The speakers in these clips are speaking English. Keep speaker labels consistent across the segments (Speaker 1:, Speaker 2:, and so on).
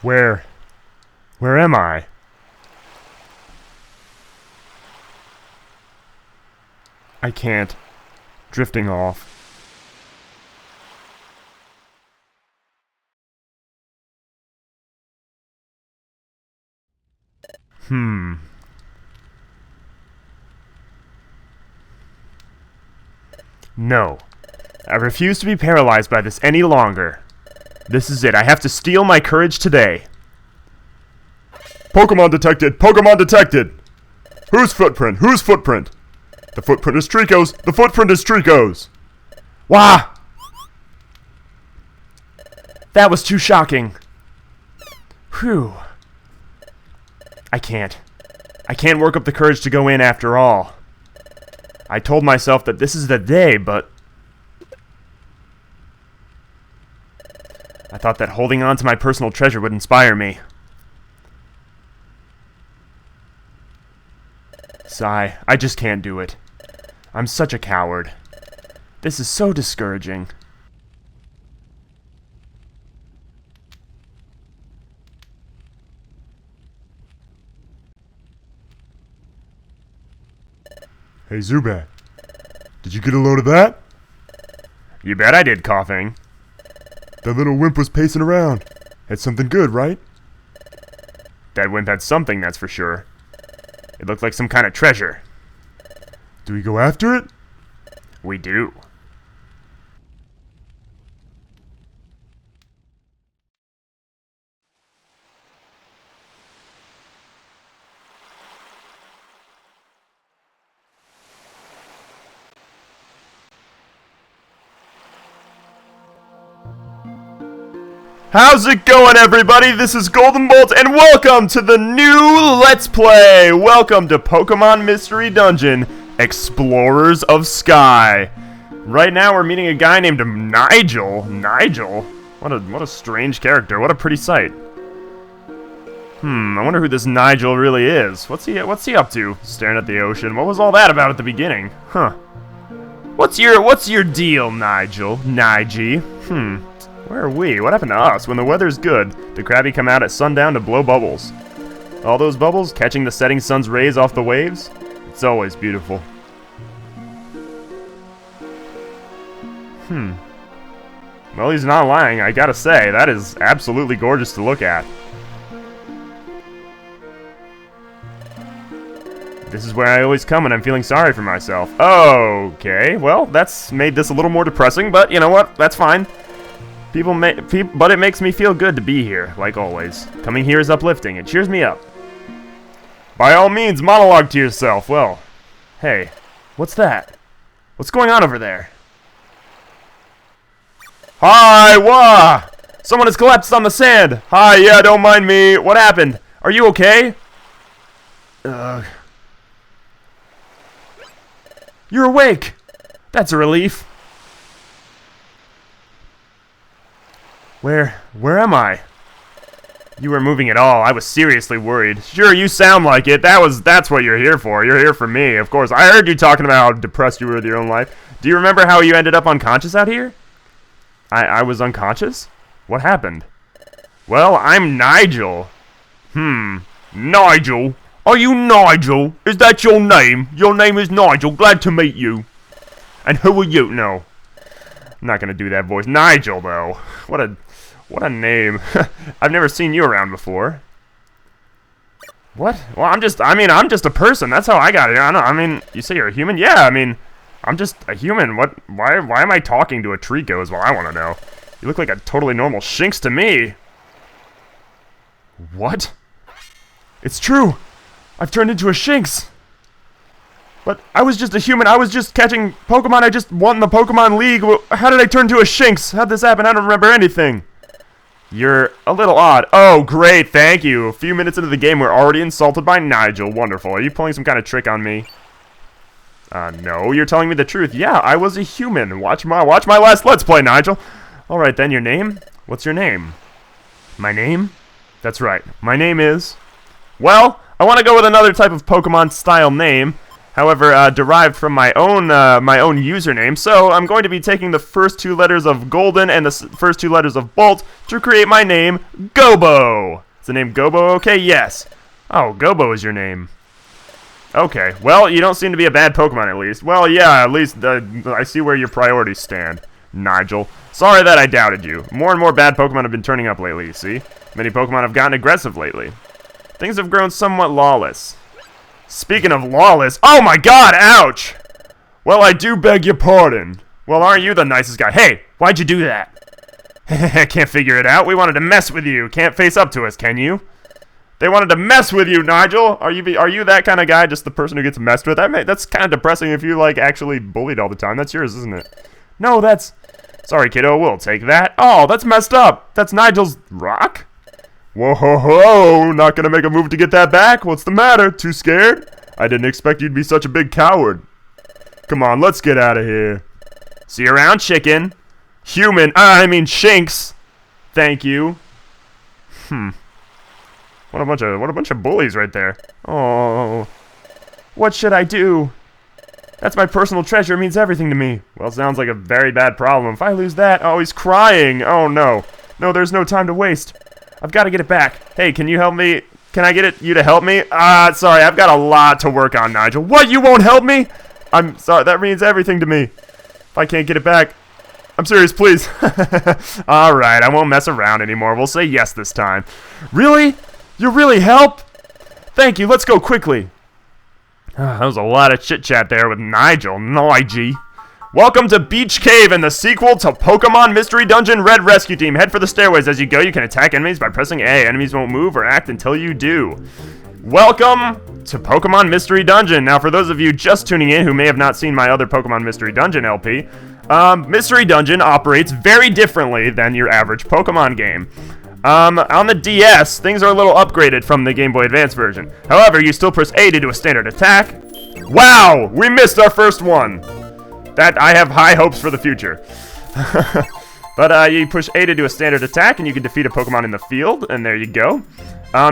Speaker 1: Where am I? I can't. Drifting off. No. I refuse to be paralyzed by this any longer. This is it. I have to steel my courage today. Pokémon detected! Pokémon detected! Whose footprint? Whose footprint? The footprint is Trico's! The footprint is Trico's! Wah! That was too shocking. Whew. I can't work up the courage to go in after all. I told myself that this is the day, but I thought that holding on to my personal treasure would inspire me. Sigh, I just can't do it. I'm such a coward. This is so discouraging. Hey Zubat, did you get a load of that? You bet I did, coughing. That little wimp was pacing around. Had something good, right? That wimp had something, that's for sure. It looked like some kind of treasure. Do we go after it? We do. How's it going, everybody? This is GoldenBolt, and welcome to the new Let's Play! Welcome to Pokemon Mystery Dungeon, Explorers of Sky. Right now, we're meeting a guy named Nigel. Nigel? What a strange character. What a pretty sight. I wonder who this Nigel really is. What's he up to? Staring at the ocean. What was all that about at the beginning? Huh. What's your deal, Nigel? Nige? Where are we? What happened to us? When the weather's good, the Krabby come out at sundown to blow bubbles. All those bubbles catching the setting sun's rays off the waves? It's always beautiful. Well, he's not lying, I gotta say. That is absolutely gorgeous to look at. This is where I always come when I'm feeling sorry for myself. Okay, well, that's made this a little more depressing, but you know what? That's fine. But it makes me feel good to be here, like always. Coming here is uplifting. It cheers me up. By all means, monologue to yourself. Well, hey, what's that? What's going on over there? Hi, wah! Someone has collapsed on the sand. Hi, yeah, don't mind me. What happened? Are you okay? You're awake. That's a relief. Where am I? You were moving at all. I was seriously worried. Sure, you sound like it. That's what you're here for. You're here for me, of course. I heard you talking about how depressed you were with your own life. Do you remember how you ended up unconscious out here? I was unconscious? What happened? Well, I'm Nigel. Nigel? Are you Nigel? Is that your name? Your name is Nigel. Glad to meet you. And who are you? No. I'm not gonna do that voice. Nigel, though. What a name. I've never seen you around before. What? Well, I'm just a person. That's how I got it. I mean, you say you're a human? Yeah, I mean, I'm just a human. Why am I talking to a Trico is what I want to know. You look like a totally normal Shinx to me. What? It's true. I've turned into a Shinx. But I was just a human. I was just catching Pokemon. I just won the Pokemon League. How did I turn to a Shinx? How'd this happen? I don't remember anything. You're a little odd. Oh, great. Thank you. A few minutes into the game, we're already insulted by Nigel. Wonderful. Are you pulling some kind of trick on me? No. You're telling me the truth. Yeah, I was a human. Watch my last Let's Play, Nigel. All right, then. Your name? What's your name? My name? That's right. My name is... Well, I want to go with another type of Pokemon-style name. However, derived from my own username. So I'm going to be taking the first 2 letters of Golden and the first 2 letters of Bolt to create my name, Gobo. Is the name Gobo okay? Yes. Oh, Gobo is your name. Okay. Well, you don't seem to be a bad Pokemon, at least. Well, yeah, at least I see where your priorities stand, Nigel. Sorry that I doubted you. More and more bad Pokemon have been turning up lately, you see? Many Pokemon have gotten aggressive lately. Things have grown somewhat lawless. Speaking of lawless, oh my god, ouch! Well, I do beg your pardon. Well, aren't you the nicest guy? Hey, why'd you do that? Can't figure it out. We wanted to mess with you. Can't face up to us, can you? They wanted to mess with you, Nigel. Are you that kind of guy, just the person who gets messed with? That's kind of depressing if you, like, actually bullied all the time. That's yours, isn't it? No, that's... Sorry, kiddo, we'll take that. Oh, that's messed up. That's Nigel's rock? Whoa, ho, ho, not gonna make a move to get that back? What's the matter? Too scared? I didn't expect you'd be such a big coward. Come on, let's get out of here. See you around, chicken. Human, I mean Shinx. Thank you. What a bunch of bullies right there. Oh, what should I do? That's my personal treasure. It means everything to me. Well, sounds like a very bad problem. If I lose that, oh, he's crying. Oh no, no, there's no time to waste. I've got to get it back. Hey, can you help me? Can I get you to help me? Sorry, I've got a lot to work on, Nigel. What? You won't help me? I'm sorry. That means everything to me. If I can't get it back, I'm serious, please. All right, I won't mess around anymore. We'll say yes this time. Really? You really help? Thank you. Let's go quickly. That was a lot of chit-chat there with Nigel. Nigel. Welcome to Beach Cave and the sequel to Pokemon Mystery Dungeon Red Rescue Team. Head for the stairways. As you go, you can attack enemies by pressing A. Enemies won't move or act until you do. Welcome to Pokemon Mystery Dungeon. Now, for those of you just tuning in who may have not seen my other Pokemon Mystery Dungeon LP, Mystery Dungeon operates very differently than your average Pokemon game. On the DS, things are a little upgraded from the Game Boy Advance version. However, you still press A to do a standard attack. Wow! We missed our first one! That I have high hopes for the future. But you push A to do a standard attack, and you can defeat a Pokemon in the field, and there you go.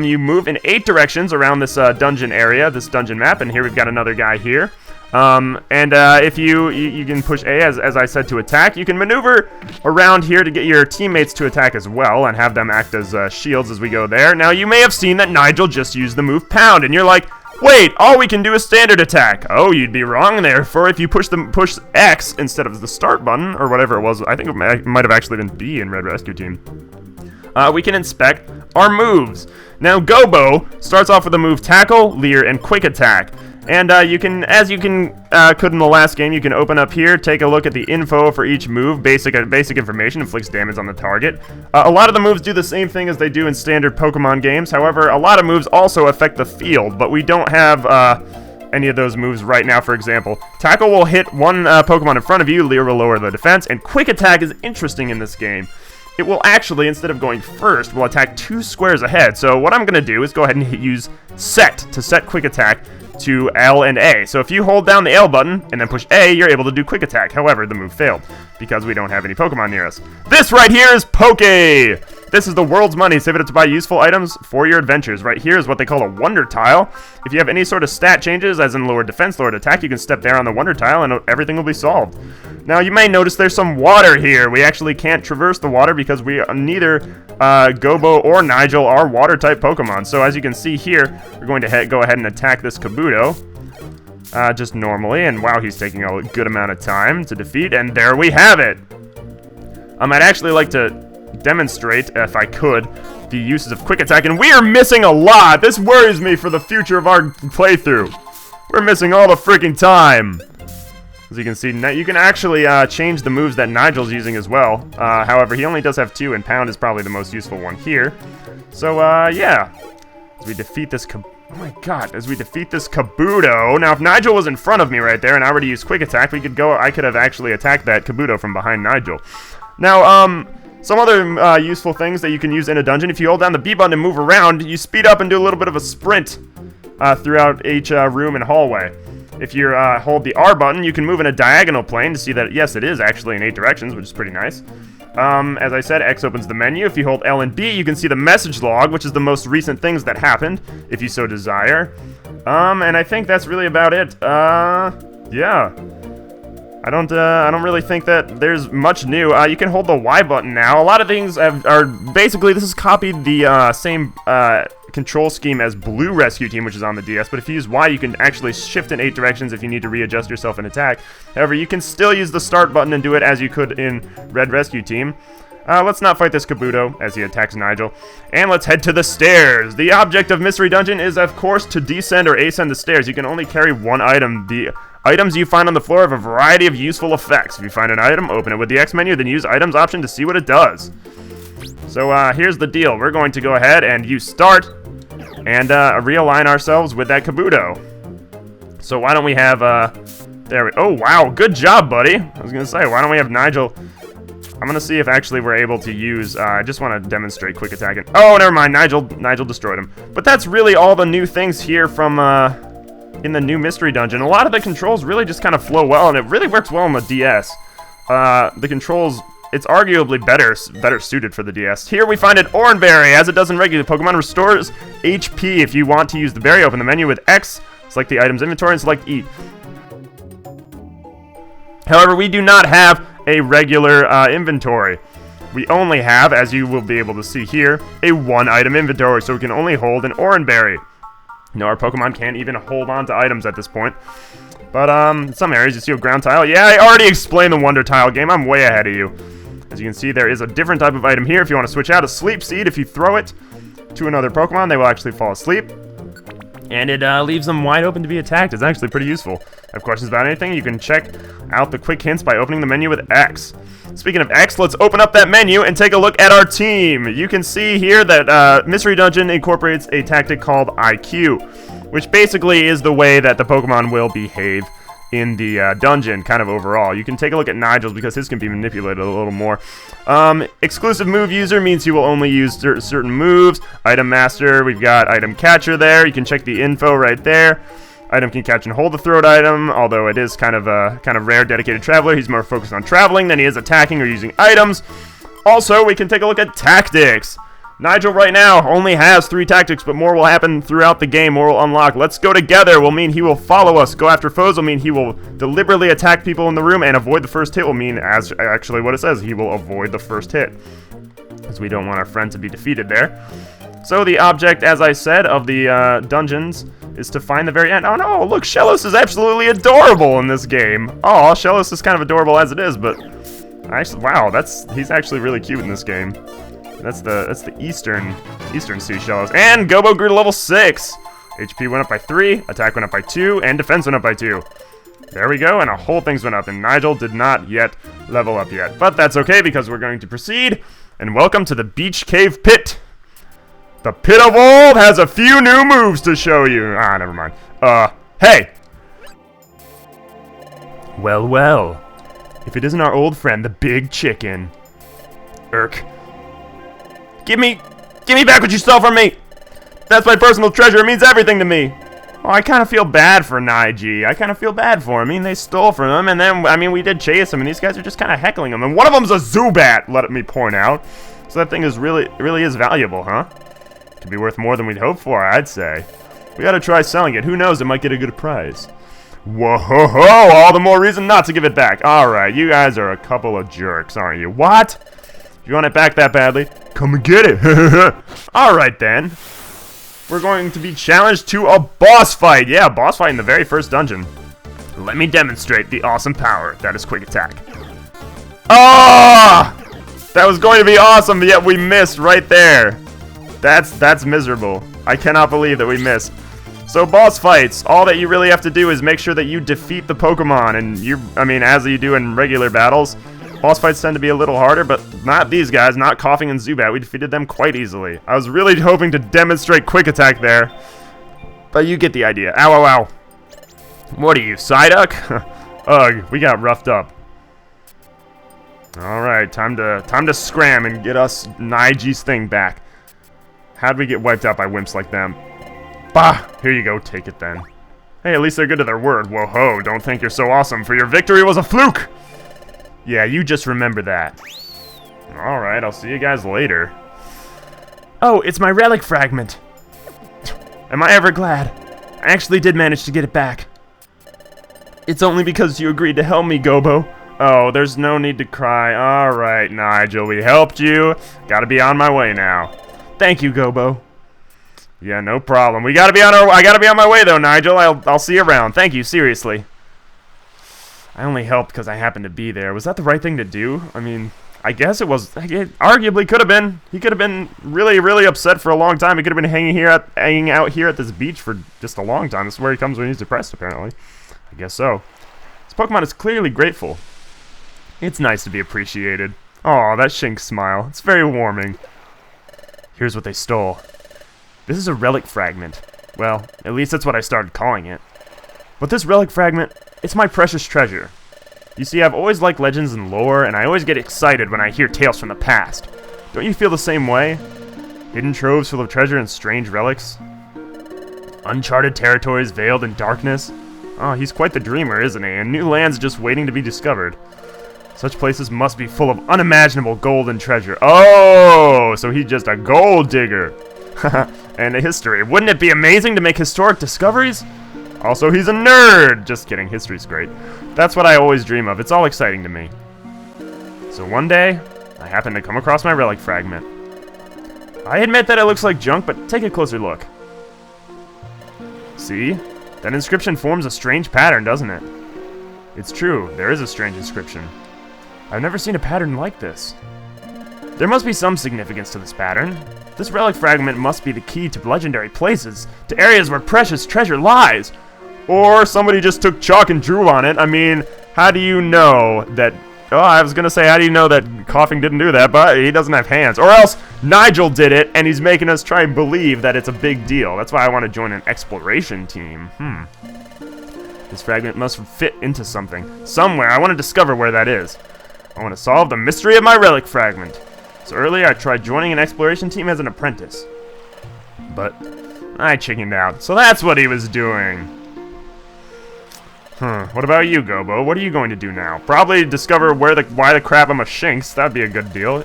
Speaker 1: You move in 8 directions around this dungeon area, this dungeon map, and here we've got another guy here. If you can push A, as I said, to attack. You can maneuver around here to get your teammates to attack as well, and have them act as shields as we go there. Now, you may have seen that Nigel just used the move Pound, and you're like, wait, all we can do is standard attack. Oh, you'd be wrong there, for if you push X instead of the start button, or whatever it was, I think it might have actually been B in Red Rescue Team, we can inspect our moves. Now, Gobo starts off with the move Tackle, Leer, and Quick Attack. And as you could in the last game, you can open up here, take a look at the info for each move, basic information, inflicts damage on the target. A lot of the moves do the same thing as they do in standard Pokemon games. However, a lot of moves also affect the field, but we don't have any of those moves right now. For example, Tackle will hit one Pokemon in front of you, Leer will lower the defense, and Quick Attack is interesting in this game. It will actually, instead of going first, will attack 2 squares ahead. So what I'm going to do is go ahead and use Set to set Quick Attack to L and A. So if you hold down the L button and then push A, you're able to do Quick Attack. However, the move failed because we don't have any Pokemon near us. This right here is Poke! This is the world's money. Save it up to buy useful items for your adventures. Right here is what they call a Wonder Tile. If you have any sort of stat changes, as in lowered defense, lowered attack, you can step there on the Wonder Tile and everything will be solved. Now, you may notice there's some water here. We actually can't traverse the water because neither Gobo or Nigel are water-type Pokemon. So as you can see here, we're going to go ahead and attack this Kabuto just normally. And wow, he's taking a good amount of time to defeat. And there we have it. I'd actually like to demonstrate, if I could, the uses of Quick Attack. And we are missing a lot. This worries me for the future of our playthrough. We're missing all the freaking time. As you can see, you can actually change the moves that Nigel's using as well. However, he only does have 2, and Pound is probably the most useful one here. So, yeah. As we defeat this as we defeat this Kabuto. Now, if Nigel was in front of me right there, and I were to use Quick Attack, I could have actually attacked that Kabuto from behind Nigel. Now, some other useful things that you can use in a dungeon. If you hold down the B button and move around, you speed up and do a little bit of a sprint throughout each room and hallway. If you hold the R button, you can move in a diagonal plane to see that, yes, it is actually in 8 directions, which is pretty nice. As I said, X opens the menu. If you hold L and B, you can see the message log, which is the most recent things that happened, if you so desire. And I think that's really about it. Yeah. I don't really think that there's much new. You can hold the Y button now. A lot of things are basically, this has copied the same control scheme as Blue Rescue Team, which is on the DS, but if you use Y, you can actually shift in 8 directions if you need to readjust yourself and attack. However, you can still use the start button and do it as you could in Red Rescue Team. Let's not fight this Kabuto as he attacks Nigel. And let's head to the stairs. The object of Mystery Dungeon is, of course, to descend or ascend the stairs. You can only carry one item. The items you find on the floor have a variety of useful effects. If you find an item, open it with the X menu, then use items option to see what it does. So here's the deal. We're going to go ahead and use start and realign ourselves with that Kabuto. So why don't we have, there we, oh wow, good job, buddy. I was gonna say, why don't we have Nigel? I'm gonna see if actually we're able to use, I just want to demonstrate quick attacking. Oh, never mind, Nigel destroyed him. But that's really all the new things here from, in the new Mystery Dungeon. A lot of the controls really just kind of flow well, and it really works well on the DS. The controls, it's arguably better suited for the DS. Here we find an Oranberry, as it does in regular Pokemon, restores HP. If you want to use the berry, open the menu with X, select the item's inventory, and select E. However, we do not have a regular inventory. We only have, as you will be able to see here, a one-item inventory, so we can only hold an Oranberry. No, our Pokemon can't even hold on to items at this point. But, in some areas, you see a ground tile. Yeah, I already explained the Wonder Tile game. I'm way ahead of you. As you can see, there is a different type of item here. If you want to switch out a Sleep Seed, if you throw it to another Pokemon, they will actually fall asleep. And it leaves them wide open to be attacked. It's actually pretty useful. Have questions about anything? You can check out the quick hints by opening the menu with X. Speaking of X, let's open up that menu and take a look at our team. You can see here that Mystery Dungeon incorporates a tactic called IQ, which basically is the way that the Pokemon will behave in the dungeon, kind of overall. You can take a look at Nigel's because his can be manipulated a little more. Exclusive move user means he will only use certain moves. Item master, we've got item catcher there. You can check the info right there. Item can catch and hold the throat item, although it is kind of rare. Dedicated traveler, he's more focused on traveling than he is attacking or using items. Also, we can take a look at tactics. Nigel right now only has 3 tactics, but more will happen throughout the game. More will unlock. Let's go together will mean he will follow us. Go after foes will mean he will deliberately attack people in the room, and avoid the first hit will mean, as actually what it says, he will avoid the first hit, as we don't want our friend to be defeated there. So the object, as I said, of the dungeons is to find the very end. Oh no, look, Shellos is absolutely adorable in this game. Oh, Shellos is kind of adorable as it is, but actually, wow, he's actually really cute in this game. That's the eastern sea Shellos. And Gobo grew to level 6. HP went up by 3, attack went up by 2, and defense went up by 2. There we go, and a whole things went up, and Nigel did not yet level up yet. But that's okay, because we're going to proceed, and welcome to the Beach Cave Pit. The Pit of Old has a few new moves to show you. Ah, never mind. Hey! Well, well. If it isn't our old friend, the Big Chicken. Irk. Give me back what you stole from me! That's my personal treasure, it means everything to me! Oh, I kind of feel bad for Nigel. I kind of feel bad for him. I mean, they stole from him, and then, I mean, we did chase him, and these guys are just kind of heckling him. And one of them's a Zubat, let me point out. So that thing is really is valuable, huh? Could be worth more than we'd hoped for, I'd say. We gotta try selling it. Who knows, it might get a good price. Whoa-ho-ho! All the more reason not to give it back. Alright, you guys are a couple of jerks, aren't you? What? You want it back that badly? Come and get it! Alright then. We're going to be challenged to a boss fight. Yeah, a boss fight in the very first dungeon. Let me demonstrate the awesome power that is quick attack. Ah! That was going to be awesome, but yet we missed right there. That's miserable. I cannot believe that we missed. So boss fights, all that you really have to do is make sure that you defeat the Pokemon, and as you do in regular battles. Boss fights tend to be a little harder, but not these guys, not Coughing and Zubat. We defeated them quite easily. I was really hoping to demonstrate quick attack there, but you get the idea. Ow, ow, ow. What are you, Psyduck? Ugh, we got roughed up. Alright, time to scram and get us Nigel's thing back. How'd we get wiped out by wimps like them? Bah! Here you go, take it then. Hey, at least they're good to their word. Whoa-ho, don't think you're so awesome, for your victory was a fluke! Yeah, you just remember that. Alright, I'll see you guys later. Oh, it's my relic fragment. Am I ever glad? I actually did manage to get it back. It's only because you agreed to help me, Gobo. Oh, there's no need to cry. Alright, Nigel, we helped you. Gotta be on my way now. Thank you, Gobo. Yeah, no problem. I gotta be on my way though, Nigel. I'll see you around. Thank you, seriously. I only helped because I happened to be there. Was that the right thing to do? I mean, I guess it was. It arguably could have been. He could have been really, really upset for a long time. He could have been hanging out here at this beach for just a long time. This is where he comes when he's depressed, apparently. I guess so. This Pokemon is clearly grateful. It's nice to be appreciated. Aw, that Shinx smile. It's very warming. Here's what they stole. This is a relic fragment. Well, at least that's what I started calling it. But this relic fragment, it's my precious treasure. You see, I've always liked legends and lore, and I always get excited when I hear tales from the past. Don't you feel the same way? Hidden troves full of treasure and strange relics? Uncharted territories veiled in darkness? Oh, he's quite the dreamer, isn't he? And new lands just waiting to be discovered. Such places must be full of unimaginable gold and treasure. Oh, so he's just a gold digger. And a history. Wouldn't it be amazing to make historic discoveries? Also, he's a nerd! Just kidding, history's great. That's what I always dream of. It's all exciting to me. So one day, I happened to come across my relic fragment. I admit that it looks like junk, but take a closer look. See? That inscription forms a strange pattern, doesn't it? It's true, there is a strange inscription. I've never seen a pattern like this. There must be some significance to this pattern. This relic fragment must be the key to legendary places, to areas where precious treasure lies. Or somebody just took chalk and drew on it. I mean, how do you know that... Oh, I was gonna say, how do you know that Coughing didn't do that, but he doesn't have hands. Or else, Nigel did it, and he's making us try and believe that it's a big deal. That's why I want to join an exploration team. This fragment must fit into something. Somewhere. I want to discover where that is. I want to solve the mystery of my relic fragment. So earlier I tried joining an exploration team as an apprentice. But I chickened out. So that's what he was doing. What about you, Gobo? What are you going to do now? Probably discover why the crap I'm a Shinx. That'd be a good deal.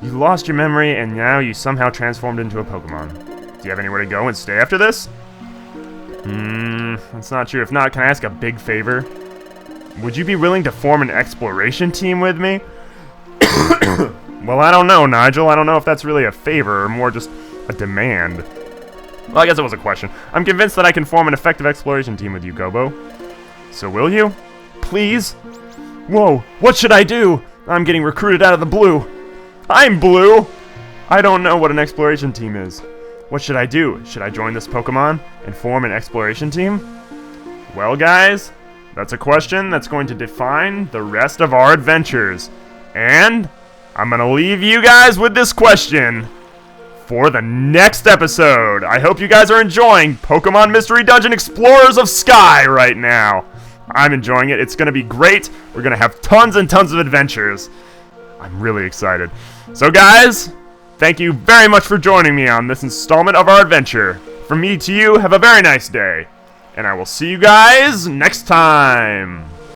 Speaker 1: You lost your memory and now you somehow transformed into a Pokemon. Do you have anywhere to go and stay after this? That's not true. If not, can I ask a big favor? Would you be willing to form an exploration team with me? Well, I don't know, Nigel. I don't know if that's really a favor or more just a demand. Well, I guess it was a question. I'm convinced that I can form an effective exploration team with you, Gobo. So will you? Please? Whoa, what should I do? I'm getting recruited out of the blue. I'm blue! I don't know what an exploration team is. What should I do? Should I join this Pokemon and form an exploration team? Well, guys, that's a question that's going to define the rest of our adventures. And I'm going to leave you guys with this question for the next episode. I hope you guys are enjoying Pokemon Mystery Dungeon Explorers of Sky right now. I'm enjoying it. It's going to be great. We're going to have tons and tons of adventures. I'm really excited. So guys, thank you very much for joining me on this installment of our adventure. From me to you, have a very nice day. And I will see you guys next time.